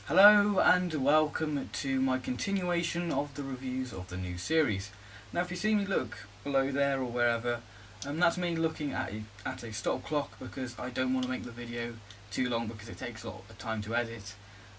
Hello and welcome to my continuation of the reviews of the new series. Now if you see me look below there or wherever, that's me looking at a stop clock because I don't want to make the video too long because it takes a lot of time to edit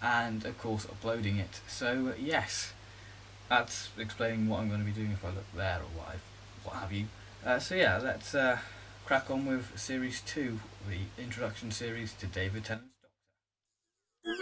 and of course uploading it. So yes, that's explaining what I'm going to be doing if I look there or what have you. So yeah, let's crack on with Series 2, the introduction series to David Tennant's Doctor.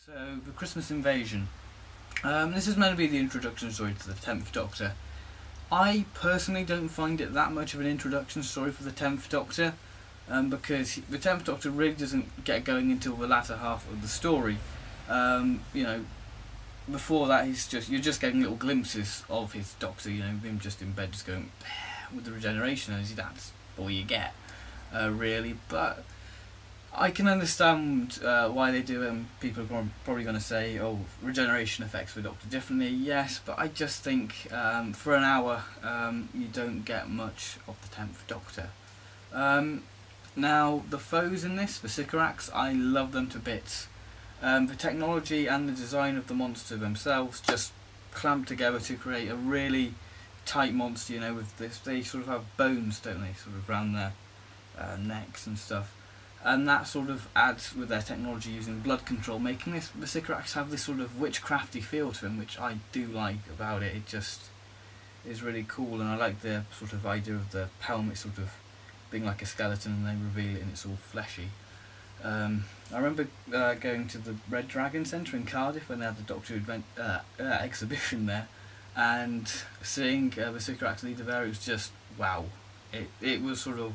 So, the Christmas Invasion. This is meant to be the introduction story to the 10th Doctor. I personally don't find it that much of an introduction story for the 10th Doctor, because the 10th Doctor really doesn't get going until the latter half of the story. You know, before that you're just getting little glimpses of his Doctor, you know, him just in bed just going with the regeneration, and that's all you get, really. But I can understand why they do it, and people are probably going to say, oh, regeneration affects the Doctor differently. Yes, but I just think for an hour you don't get much of the 10th Doctor. Now, the foes in this, the Sycorax, I love them to bits. The technology and the design of the monster themselves just clamp together to create a really tight monster, you know, with this, they sort of have bones, don't they, sort of around their necks and stuff. And that sort of adds with their technology using blood control, making the Sycorax have this sort of witchcrafty feel to him, which I do like about it. It just is really cool, and I like the sort of idea of the helmet sort of being like a skeleton and they reveal it and it's all fleshy. I remember going to the Red Dragon Centre in Cardiff when they had the Doctor exhibition there, and seeing the Sycorax leader there, it was just wow. It was sort of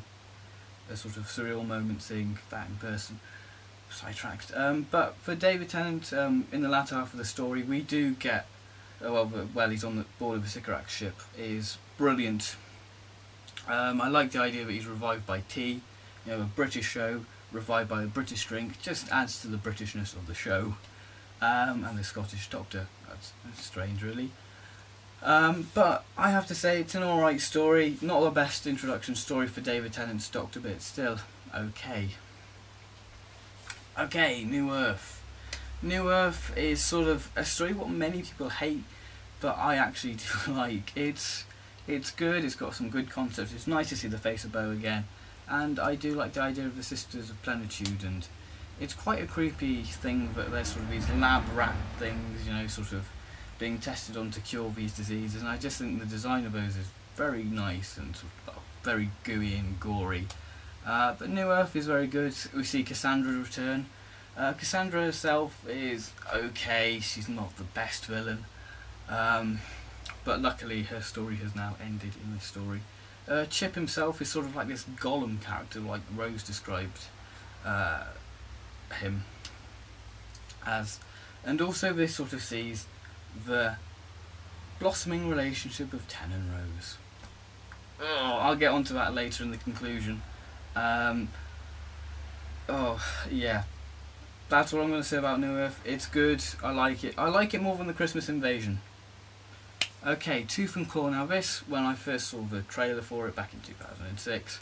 a sort of surreal moment seeing that in person. Sidetracked. But for David Tennant, in the latter half of the story, we do get, well, he's on the board of the Sycorax ship, is brilliant. I like the idea that he's revived by tea, you know, a British show, revived by a British drink, just adds to the Britishness of the show. And the Scottish Doctor, that's strange really. But I have to say it's an alright story, not the best introduction story for David Tennant's Doctor, but it's still okay. Okay, New Earth. New Earth is sort of a story what many people hate, but I actually do like. It's good, it's got some good concepts, it's nice to see the face of Bo again, and I do like the idea of the Sisters of Plenitude, and it's quite a creepy thing that there's sort of these lab rat things, you know, sort of being tested on to cure these diseases, and I just think the design of those is very nice and sort of, very gooey and gory. But New Earth is very good. We see Cassandra return. Cassandra herself is okay, she's not the best villain, but luckily her story has now ended in this story. Chip himself is sort of like this Gollum character, like Rose described him as, and also this sort of sees the blossoming relationship of Ten and Rose. Oh, I'll get onto that later in the conclusion. Oh yeah, that's what I'm going to say about New Earth. It's good, I like it. I like it more than the Christmas Invasion. Okay, Tooth and Claw. Now this, when I first saw the trailer for it back in 2006,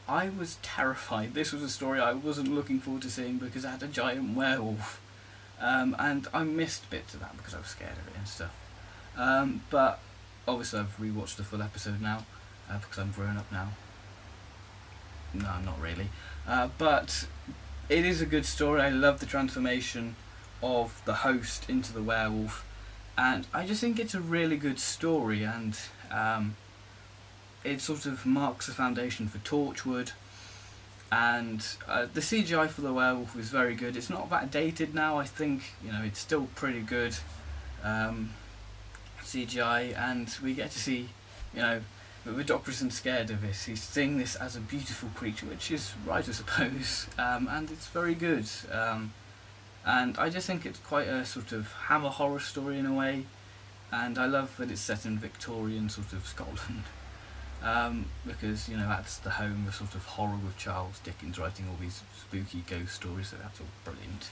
I was terrified. This was a story I wasn't looking forward to seeing because it had a giant werewolf. And I missed bits of that because I was scared of it and stuff. But obviously I've rewatched the full episode now because I'm grown up now. No, I'm not really. But it is a good story. I love the transformation of the host into the werewolf, and I just think it's a really good story, and it sort of marks the foundation for Torchwood. And the CGI for the werewolf is very good. It's not that dated now, I think, you know, it's still pretty good CGI, and we get to see, you know, but the Doctor isn't scared of this. He's seeing this as a beautiful creature, which is right, I suppose, and it's very good. And I just think it's quite a sort of hammer horror story in a way, and I love that it's set in Victorian sort of Scotland, because, you know, that's the home of sort of horror with Charles Dickens writing all these spooky ghost stories, so that's all brilliant.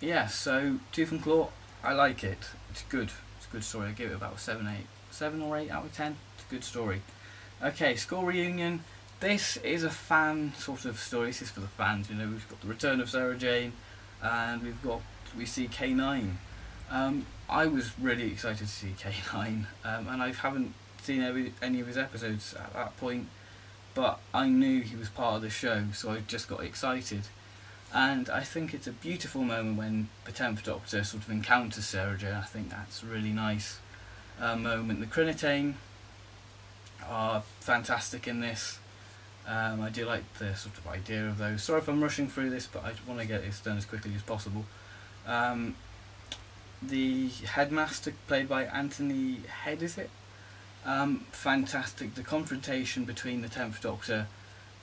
Yeah, so Tooth and Claw, I like it. It's good. It's a good story. I give it about 7 or 8 out of 10. It's a good story. Okay, School Reunion. This is a fan sort of story. This is for the fans. You know, we've got the return of Sarah Jane, and we see K9. I was really excited to see K9, and I haven't seen any of his episodes at that point, but I knew he was part of the show, so I just got excited. And I think it's a beautiful moment when the 10th Doctor sort of encounters Sarah Jane. I think that's a really nice moment. The Crinitane are fantastic in this. I do like the sort of idea of those. Sorry if I'm rushing through this, but I want to get this done as quickly as possible. The Headmaster, played by Anthony Head, is it? Fantastic. The confrontation between the 10th Doctor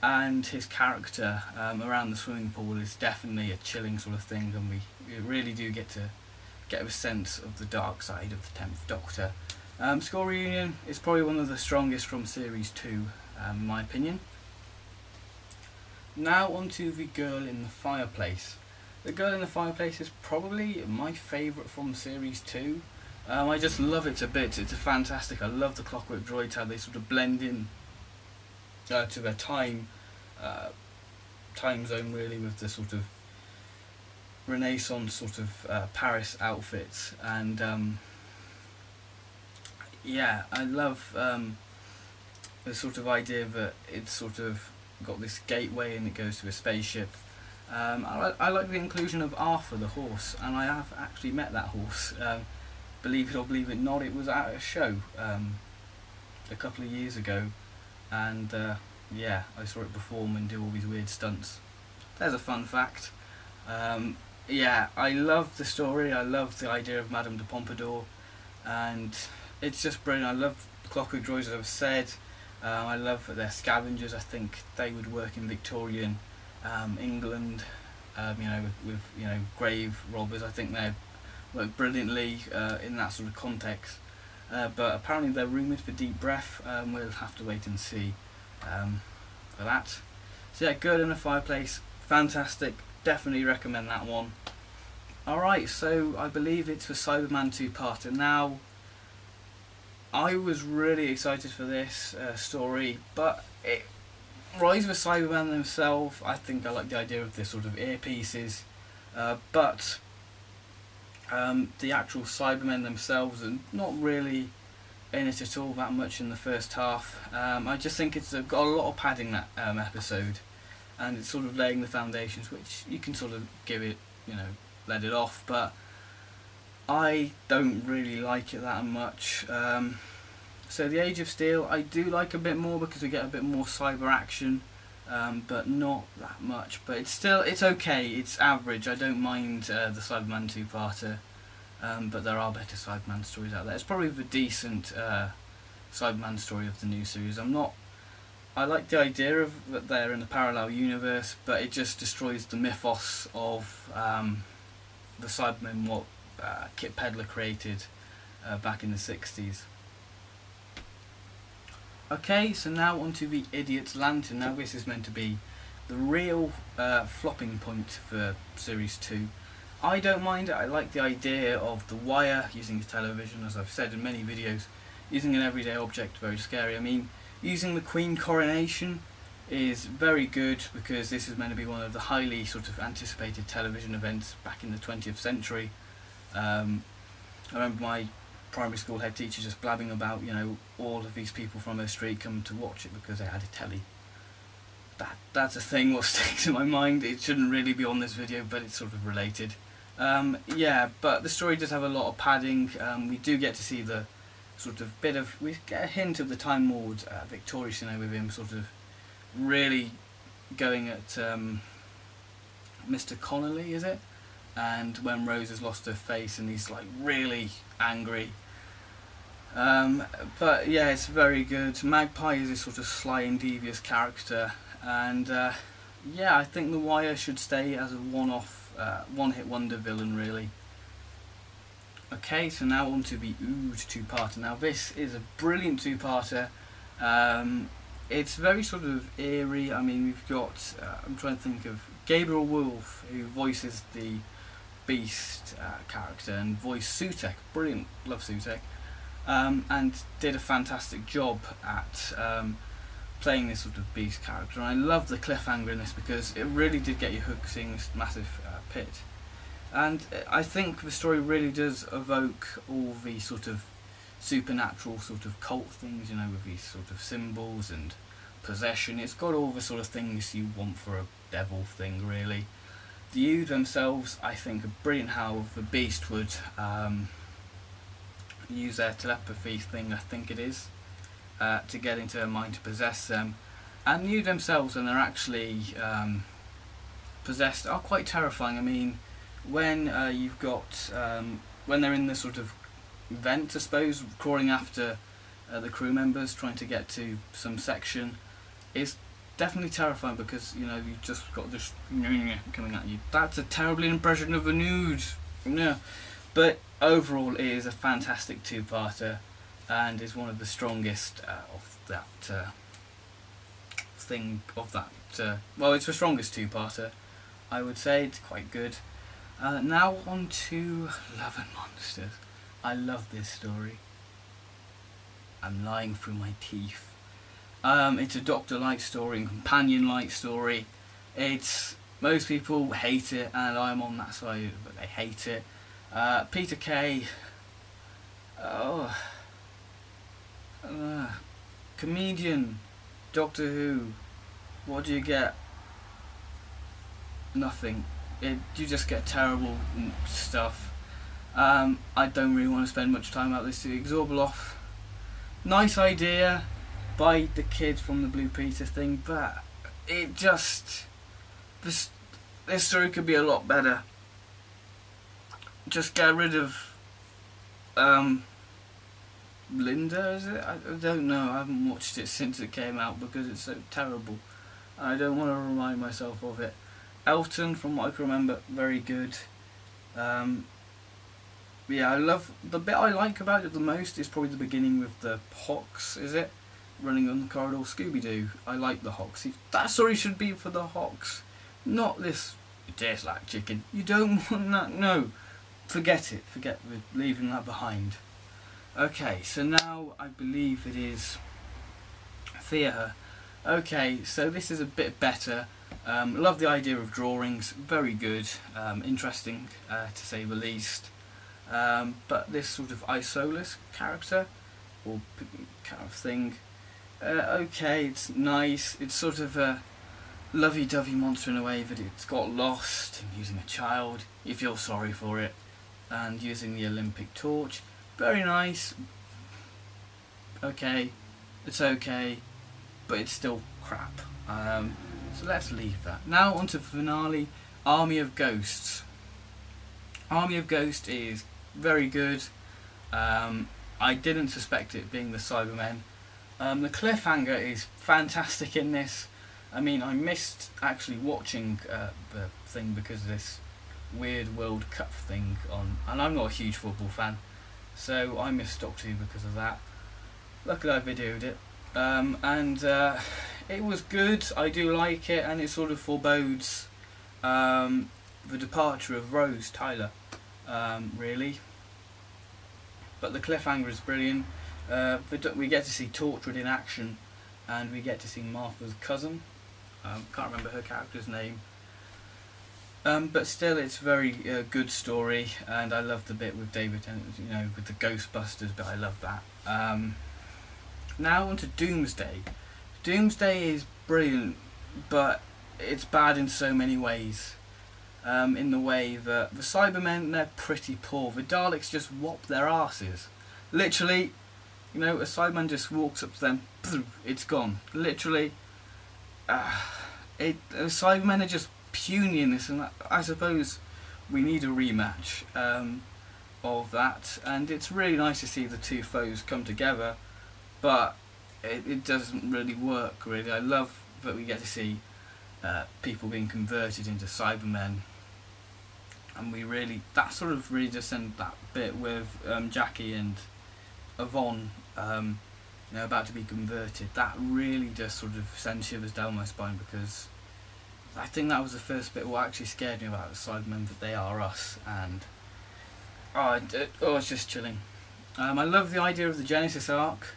and his character around the swimming pool is definitely a chilling sort of thing, and we really do get a sense of the dark side of the 10th Doctor. School Reunion is probably one of the strongest from Series 2, in my opinion. Now onto The Girl in the Fireplace. The Girl in the Fireplace is probably my favourite from Series 2. I just love it to bits. It's fantastic. I love the Clockwork Droids, how they sort of blend in to their time zone, really, with the sort of Renaissance sort of Paris outfits. And yeah, I love the sort of idea that it's sort of got this gateway and it goes to a spaceship. I like the inclusion of Arthur the horse, and I have actually met that horse. Believe it or believe it not, it was at a show a couple of years ago, and yeah, I saw it perform and do all these weird stunts. There's a fun fact. Yeah, I love the story. I love the idea of Madame de Pompadour, and it's just brilliant. I love the Clockwork Droids, as I've said. I love that they're scavengers. I think they would work in Victorian England, you know, with you know, grave robbers. I think they work brilliantly in that sort of context. But apparently they're rumoured for Deep Breath. We'll have to wait and see for that. So yeah, Girl in the Fireplace, fantastic. Definitely recommend that one. Alright, so I believe it's for Cyberman 2-parter. Now, I was really excited for this story, but Rise of the Cybermen themselves, I think I like the idea of this sort of earpieces, but the actual Cybermen themselves are not really in it at all that much in the first half. I just think it's got a lot of padding, that episode, and it's sort of laying the foundations, which you can sort of give it, you know, let it off, but I don't really like it that much. So the Age of Steel I do like a bit more because we get a bit more cyber action, but not that much. But it's okay, it's average. I don't mind the Cyberman 2-parter, but there are better Cyberman stories out there. It's probably the decent Cyberman story of the new series. I like the idea of that they're in a parallel universe, but it just destroys the mythos of the Cybermen, what Kit Pedler created back in the 60s. Okay, so now onto the Idiot's Lantern. Now this is meant to be the real flopping point for Series 2. I don't mind it. I like the idea of the wire using television, as I've said in many videos, using an everyday object, very scary. I mean, using the Queen coronation is very good because this is meant to be one of the highly sort of anticipated television events back in the 20th century. I remember my primary school head teacher just blabbing about, you know, all of these people from their street come to watch it because they had a telly. That's a thing what sticks in my mind. It shouldn't really be on this video, but it's sort of related. Yeah, but the story does have a lot of padding. We do get to see the sort of we get a hint of the Time Lord Victorious, you know, with him sort of really going at Mr. Connolly, is it? And when Rose has lost her face and he's like really angry. But yeah, it's very good. Magpie is a sort of sly and devious character, and yeah, I think The Wire should stay as a one-off, one-hit wonder villain, really. Okay, so now on to the Ood two-parter. Now this is a brilliant two-parter. It's very sort of eerie. I mean, we've got, I'm trying to think of Gabriel Wolf, who voices the Beast character, and voiced Sutek. Brilliant, love Sutek. And did a fantastic job at playing this sort of Beast character. And I love the cliffhanger in this because it really did get you hooked seeing this massive pit. And I think the story really does evoke all the sort of supernatural sort of cult things, you know, with these sort of symbols and possession. It's got all the sort of things you want for a devil thing, really. The Ood themselves, I think, are brilliant how the Beast would use their telepathy thing, I think it is, to get into their mind to possess them. And the Ood themselves, when they're actually possessed, are quite terrifying. I mean, when you've got, when they're in this sort of vent, I suppose, crawling after the crew members, trying to get to some section, is definitely terrifying because, you know, you've just got this coming at you. That's a terrible impression of an Ood. No. But overall, it is a fantastic two-parter and is one of the strongest of that thing, of that, well, it's the strongest two-parter, I would say. It's quite good. Now on to Love and Monsters. I love this story. I'm lying through my teeth. It's a Doctor-like story and companion-like story. It's, most people hate it, and I'm on that side, but they hate it. Peter Kay, comedian, Doctor Who, what do you get? Nothing. You just get terrible stuff. I don't really want to spend much time about this. Exorbiloff, nice idea by the kid from the Blue Peter thing, but it just, this story could be a lot better. Just get rid of Linda, is it? I don't know, I haven't watched it since it came out because it's so terrible. I don't want to remind myself of it. Elton, from what I can remember, very good. Yeah, I love, the bit I like about it the most is probably the beginning with the Hawks, is it? Running on the corridor, Scooby-Doo. I like the Hawks. That story should be for the Hawks, not this, it tastes like chicken. You don't want that, no. Forget it, forget leaving that behind. Okay, so now I believe it is theatre. Okay, so this is a bit better. Love the idea of drawings, very good, interesting to say the least. But this sort of Isolus character, or kind of thing, okay, it's nice. It's sort of a lovey-dovey monster in a way that it's got lost and using a child. You feel sorry for it. And using the Olympic torch, very nice. Okay, it's okay, but it's still crap. So let's leave that. Now on to the finale, Army of Ghosts. Army of Ghosts is very good. I didn't suspect it being the Cybermen. The cliffhanger is fantastic in this. I mean, I missed actually watching the thing because of this weird World Cup thing on, and I'm not a huge football fan, so I missed Doctor Who because of that. Luckily I videoed it, and it was good. I do like it, and it sort of forebodes the departure of Rose Tyler, really. But the cliffhanger is brilliant. We get to see Torchwood in action, and we get to see Martha's cousin. Can't remember her character's name. But still, it's a very good story, and I love the bit with David Tennant, you know, with the Ghostbusters bit. I love that. Now on to Doomsday. Doomsday is brilliant, but it's bad in so many ways. In the way that the Cybermen, they're pretty poor. The Daleks just whop their asses. Literally, you know, a Cyberman just walks up to them, it's gone. Literally, the Cybermen are just puny in this, and I suppose we need a rematch. of that, and it's really nice to see the two foes come together, but it doesn't really work really. I love that we get to see people being converted into Cybermen, and that sort of really just sent that bit with Jackie and Yvonne about to be converted. That really just sort of sends shivers down my spine, because I think that was the first bit what actually scared me about the Cybermen, that they are us, and it's just chilling. I love the idea of the Genesis arc,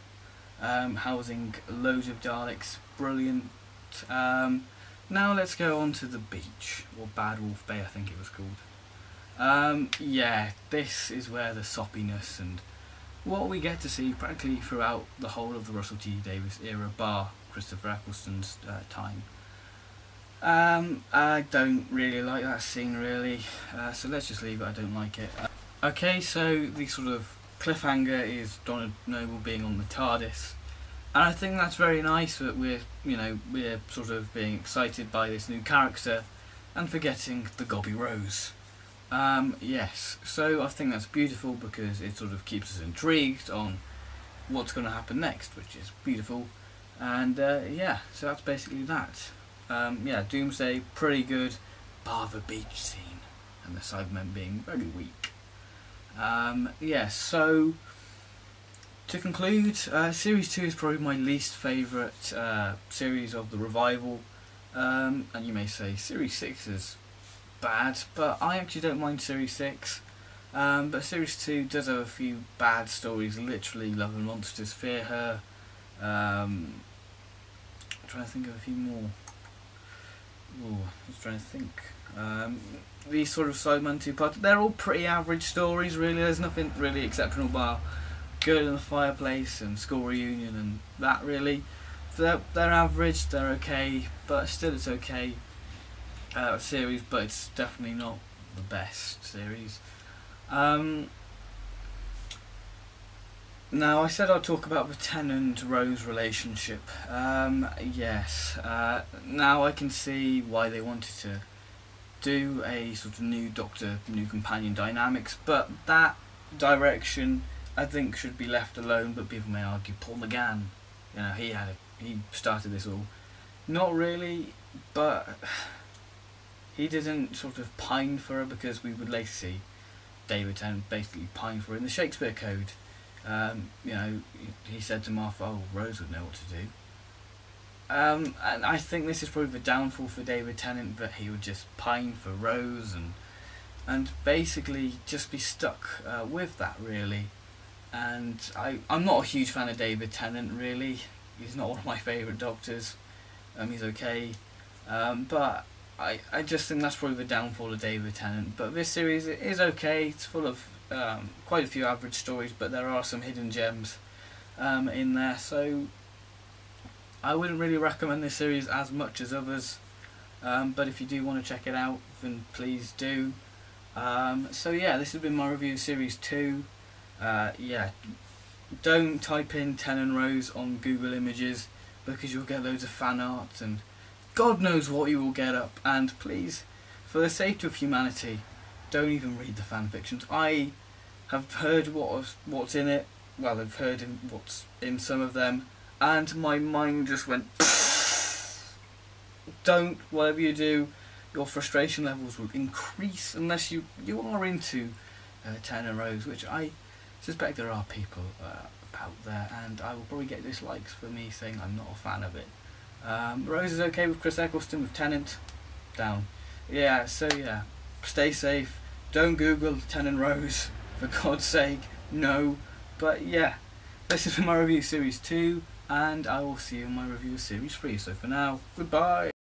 housing loads of Daleks, brilliant. Now let's go on to the beach, or Bad Wolf Bay I think it was called. Yeah, this is where the soppiness and what we get to see practically throughout the whole of the Russell T Davies era, bar Christopher Eccleston's time. I don't really like that scene really, so let's just leave it. I don't like it. Okay, so the sort of cliffhanger is Donald Noble being on the TARDIS, and I think that's very nice that we're sort of being excited by this new character and forgetting the Gobby Rose. Yes, so I think that's beautiful, because it sort of keeps us intrigued on what's going to happen next, which is beautiful. And yeah, so that's basically that. Yeah, Doomsday, pretty good, bar the beach scene and the Cybermen being very weak. Yeah, so to conclude, Series 2 is probably my least favourite series of the revival, and you may say Series 6 is bad, but I actually don't mind Series 6. But Series 2 does have a few bad stories, literally Love and Monsters, Fear Her, I'm trying to think of a few more. I was trying to think. These sort of Cybermen 2-part, they're all pretty average stories really. There's nothing really exceptional bar Good in the Fireplace and School Reunion and that really. They're average, they're okay, but still it's okay series, but it's definitely not the best series. Now I said I'd talk about the Tennant-Rose relationship. Yes, now I can see why they wanted to do a sort of new Doctor, new companion dynamics, but that direction I think should be left alone. But people may argue Paul McGann, he started this all. Not really, but he didn't sort of pine for her, because we would later see David Tennant basically pine for her in the Shakespeare Code. He said to Martha, "Oh, Rose would know what to do." And I think this is probably the downfall for David Tennant, that he would just pine for Rose and basically just be stuck with that really. And I'm not a huge fan of David Tennant really. He's not one of my favourite Doctors. He's okay, but I just think that's probably the downfall of David Tennant. But this series is okay. It's full of quite a few average stories, but there are some hidden gems in there. So I wouldn't really recommend this series as much as others, but if you do want to check it out, then please do. So yeah, this has been my review of Series 2. Yeah, don't type in Tennant-Rose on Google Images, because you'll get loads of fan art and God knows what you will get up. And please, for the sake of humanity, don't even read the fan fictions. I have heard what's in it. Well, I've heard what's in some of them, and my mind just went. Don't, whatever you do, your frustration levels will increase unless you are into Tennant-Rose, which I suspect there are people out there, and I will probably get dislikes for me saying I'm not a fan of it. Rose is okay with Chris Eccleston, with Tennant down. Yeah, so yeah, stay safe. Don't Google Tennant-Rose, for God's sake, no. But yeah, this has been my review of Series 2, and I will see you in my review of Series 3. So for now, goodbye.